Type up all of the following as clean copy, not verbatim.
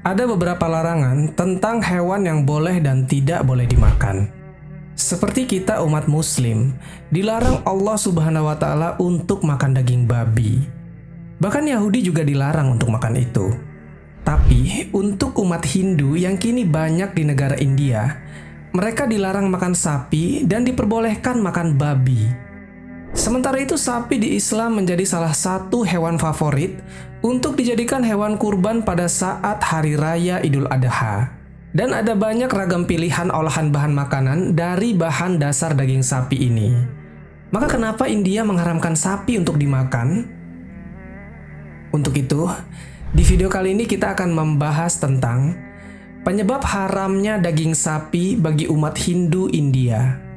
ada beberapa larangan tentang hewan yang boleh dan tidak boleh dimakan. Seperti kita umat muslim, dilarang Allah Subhanahu wa Ta'ala untuk makan daging babi. Bahkan Yahudi juga dilarang untuk makan itu. Tapi untuk umat Hindu yang kini banyak di negara India, mereka dilarang makan sapi dan diperbolehkan makan babi. Sementara itu sapi di Islam menjadi salah satu hewan favorit untuk dijadikan hewan kurban pada saat Hari Raya Idul Adha. Dan ada banyak ragam pilihan olahan bahan makanan dari bahan dasar daging sapi ini. Maka kenapa India mengharamkan sapi untuk dimakan? Untuk itu, di video kali ini kita akan membahas tentang penyebab haramnya daging sapi bagi umat Hindu India.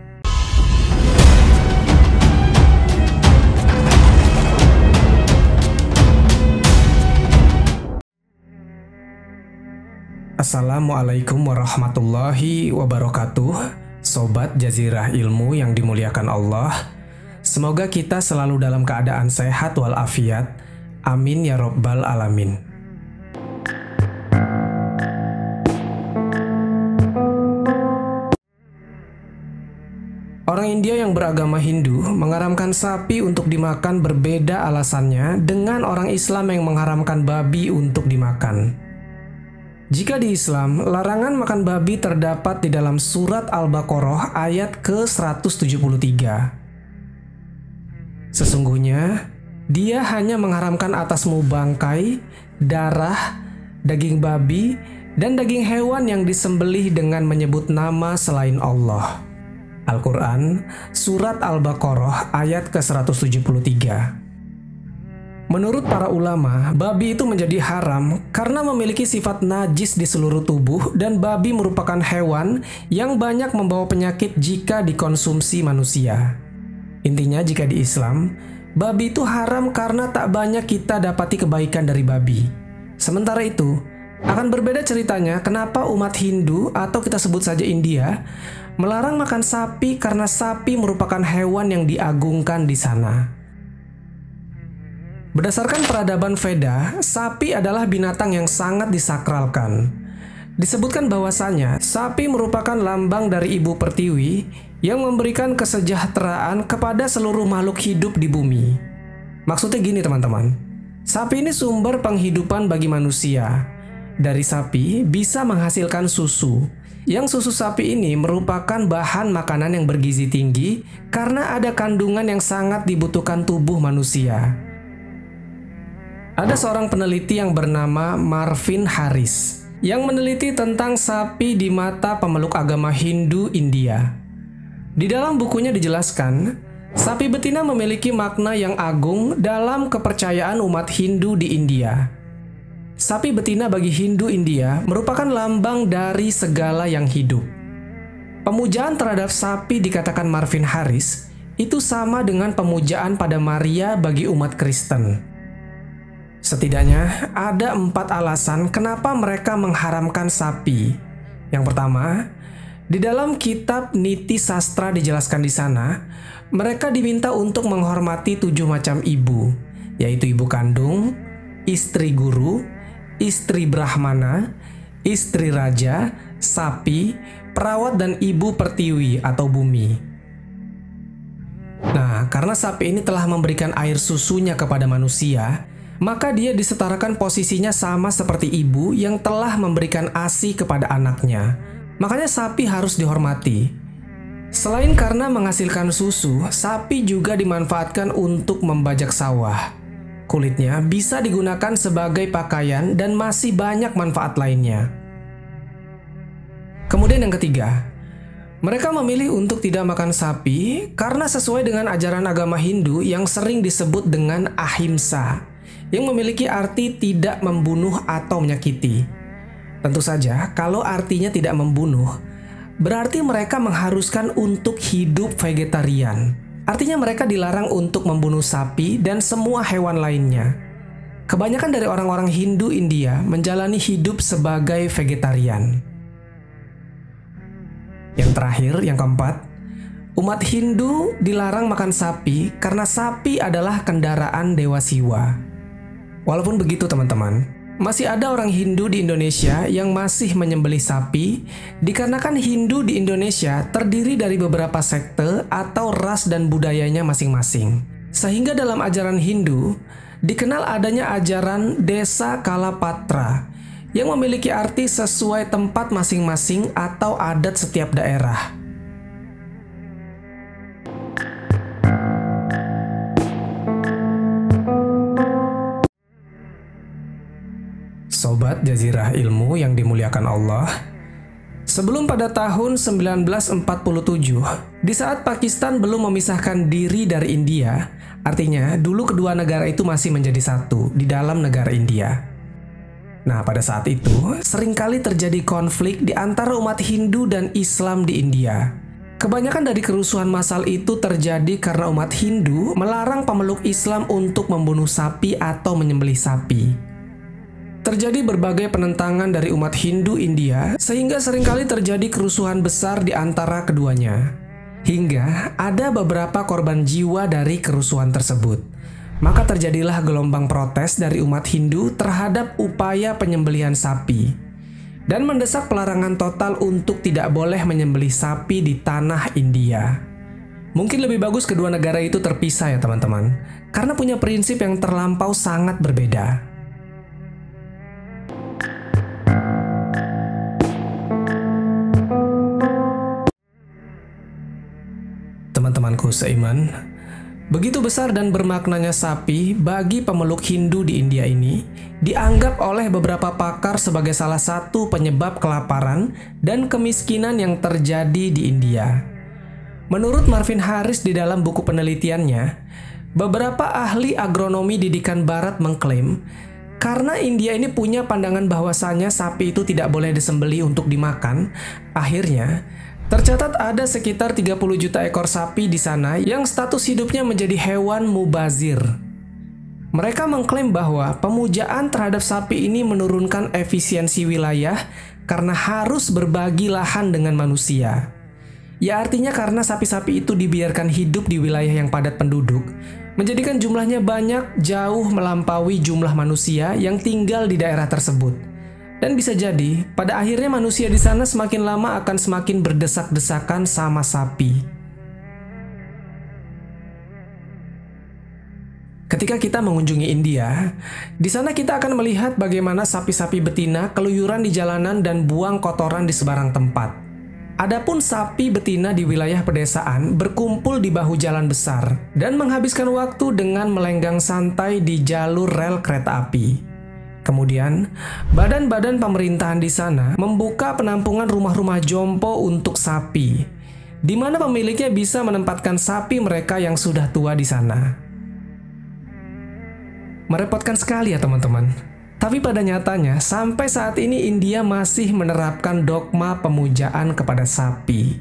Assalamualaikum warahmatullahi wabarakatuh, Sobat Jazirah Ilmu yang dimuliakan Allah. Semoga kita selalu dalam keadaan sehat walafiat. Amin ya Rabbal Alamin. Orang India yang beragama Hindu mengharamkan sapi untuk dimakan berbeda alasannya dengan orang Islam yang mengharamkan babi untuk dimakan. Jika di Islam, larangan makan babi terdapat di dalam surat Al-Baqarah ayat ke-173. Sesungguhnya, Dia hanya mengharamkan atasmu bangkai, darah, daging babi, dan daging hewan yang disembelih dengan menyebut nama selain Allah. Al-Quran, surat Al-Baqarah ayat ke-173. Menurut para ulama, babi itu menjadi haram karena memiliki sifat najis di seluruh tubuh dan babi merupakan hewan yang banyak membawa penyakit jika dikonsumsi manusia. Intinya jika di Islam, babi itu haram karena tak banyak kita dapati kebaikan dari babi. Sementara itu, akan berbeda ceritanya kenapa umat Hindu atau kita sebut saja India melarang makan sapi karena sapi merupakan hewan yang diagungkan di sana. Berdasarkan peradaban Veda, sapi adalah binatang yang sangat disakralkan. Disebutkan bahwasanya sapi merupakan lambang dari Ibu Pertiwi yang memberikan kesejahteraan kepada seluruh makhluk hidup di bumi. Maksudnya gini teman-teman, sapi ini sumber penghidupan bagi manusia. Dari sapi bisa menghasilkan susu. Yang susu sapi ini merupakan bahan makanan yang bergizi tinggi karena ada kandungan yang sangat dibutuhkan tubuh manusia. Ada seorang peneliti yang bernama Marvin Harris yang meneliti tentang sapi di mata pemeluk agama Hindu India. Di dalam bukunya dijelaskan, sapi betina memiliki makna yang agung dalam kepercayaan umat Hindu di India. Sapi betina bagi Hindu India merupakan lambang dari segala yang hidup. Pemujaan terhadap sapi dikatakan Marvin Harris itu sama dengan pemujaan pada Maria bagi umat Kristen. Setidaknya ada 4 alasan kenapa mereka mengharamkan sapi. Yang pertama, di dalam kitab Niti Sastra dijelaskan di sana, mereka diminta untuk menghormati 7 macam ibu, yaitu ibu kandung, istri guru, istri brahmana, istri raja, sapi, perawat, dan ibu pertiwi atau bumi. Nah, karena sapi ini telah memberikan air susunya kepada manusia, maka dia disetarakan posisinya sama seperti ibu yang telah memberikan ASI kepada anaknya. Makanya sapi harus dihormati. Selain karena menghasilkan susu, sapi juga dimanfaatkan untuk membajak sawah. Kulitnya bisa digunakan sebagai pakaian dan masih banyak manfaat lainnya. Kemudian yang ketiga, mereka memilih untuk tidak makan sapi karena sesuai dengan ajaran agama Hindu yang sering disebut dengan ahimsa, yang memiliki arti tidak membunuh atau menyakiti. Tentu saja, kalau artinya tidak membunuh, berarti mereka mengharuskan untuk hidup vegetarian. Artinya mereka dilarang untuk membunuh sapi dan semua hewan lainnya. Kebanyakan dari orang-orang Hindu India menjalani hidup sebagai vegetarian. Yang terakhir, yang keempat, umat Hindu dilarang makan sapi karena sapi adalah kendaraan dewa Siwa. Walaupun begitu teman-teman, masih ada orang Hindu di Indonesia yang masih menyembelih sapi dikarenakan Hindu di Indonesia terdiri dari beberapa sekte atau ras dan budayanya masing-masing. Sehingga dalam ajaran Hindu dikenal adanya ajaran Desa Kalapatra yang memiliki arti sesuai tempat masing-masing atau adat setiap daerah. Sobat Jazirah Ilmu yang dimuliakan Allah, sebelum pada tahun 1947, di saat Pakistan belum memisahkan diri dari India, artinya dulu kedua negara itu masih menjadi satu di dalam negara India. Nah, pada saat itu, seringkali terjadi konflik di antara umat Hindu dan Islam di India. Kebanyakan dari kerusuhan massal itu terjadi karena umat Hindu melarang pemeluk Islam untuk membunuh sapi atau menyembelih sapi. Terjadi berbagai penentangan dari umat Hindu India, sehingga seringkali terjadi kerusuhan besar di antara keduanya. Hingga ada beberapa korban jiwa dari kerusuhan tersebut. Maka terjadilah gelombang protes dari umat Hindu terhadap upaya penyembelihan sapi, dan mendesak pelarangan total untuk tidak boleh menyembelih sapi di tanah India. Mungkin lebih bagus kedua negara itu terpisah ya teman-teman, karena punya prinsip yang terlampau sangat berbeda. Teman-temanku seiman, begitu besar dan bermaknanya sapi bagi pemeluk Hindu di India ini dianggap oleh beberapa pakar sebagai salah satu penyebab kelaparan dan kemiskinan yang terjadi di India. Menurut Marvin Harris di dalam buku penelitiannya, beberapa ahli agronomi didikan barat mengklaim karena India ini punya pandangan bahwasanya sapi itu tidak boleh disembelih untuk dimakan, akhirnya tercatat ada sekitar 30 juta ekor sapi di sana yang status hidupnya menjadi hewan mubazir. Mereka mengklaim bahwa pemujaan terhadap sapi ini menurunkan efisiensi wilayah karena harus berbagi lahan dengan manusia. Ya artinya karena sapi-sapi itu dibiarkan hidup di wilayah yang padat penduduk, menjadikan jumlahnya banyak jauh melampaui jumlah manusia yang tinggal di daerah tersebut. Dan bisa jadi, pada akhirnya manusia di sana semakin lama akan semakin berdesak-desakan sama sapi. Ketika kita mengunjungi India, di sana kita akan melihat bagaimana sapi-sapi betina keluyuran di jalanan dan buang kotoran di sebarang tempat. Adapun sapi betina di wilayah pedesaan berkumpul di bahu jalan besar dan menghabiskan waktu dengan melenggang santai di jalur rel kereta api. Kemudian, badan-badan pemerintahan di sana membuka penampungan rumah-rumah jompo untuk sapi, di mana pemiliknya bisa menempatkan sapi mereka yang sudah tua di sana. Merepotkan sekali ya teman-teman. Tapi pada nyatanya, sampai saat ini India masih menerapkan dogma pemujaan kepada sapi.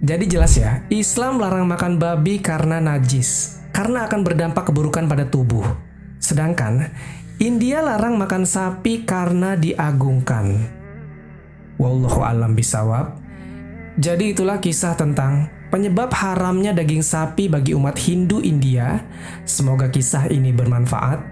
Jadi jelas ya, Islam larang makan babi karena najis, karena akan berdampak keburukan pada tubuh. Sedangkan India larang makan sapi karena diagungkan. Wallahu a'lam bishawab. Jadi itulah kisah tentang penyebab haramnya daging sapi bagi umat Hindu India. Semoga kisah ini bermanfaat.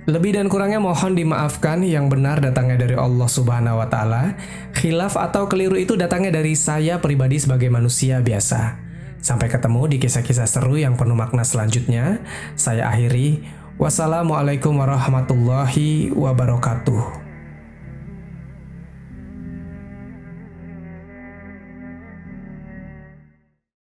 Lebih dan kurangnya mohon dimaafkan, yang benar datangnya dari Allah Subhanahu wa Ta'ala. Khilaf atau keliru itu datangnya dari saya pribadi sebagai manusia biasa. Sampai ketemu di kisah-kisah seru yang penuh makna selanjutnya. Saya akhiri. Wassalamualaikum warahmatullahi wabarakatuh.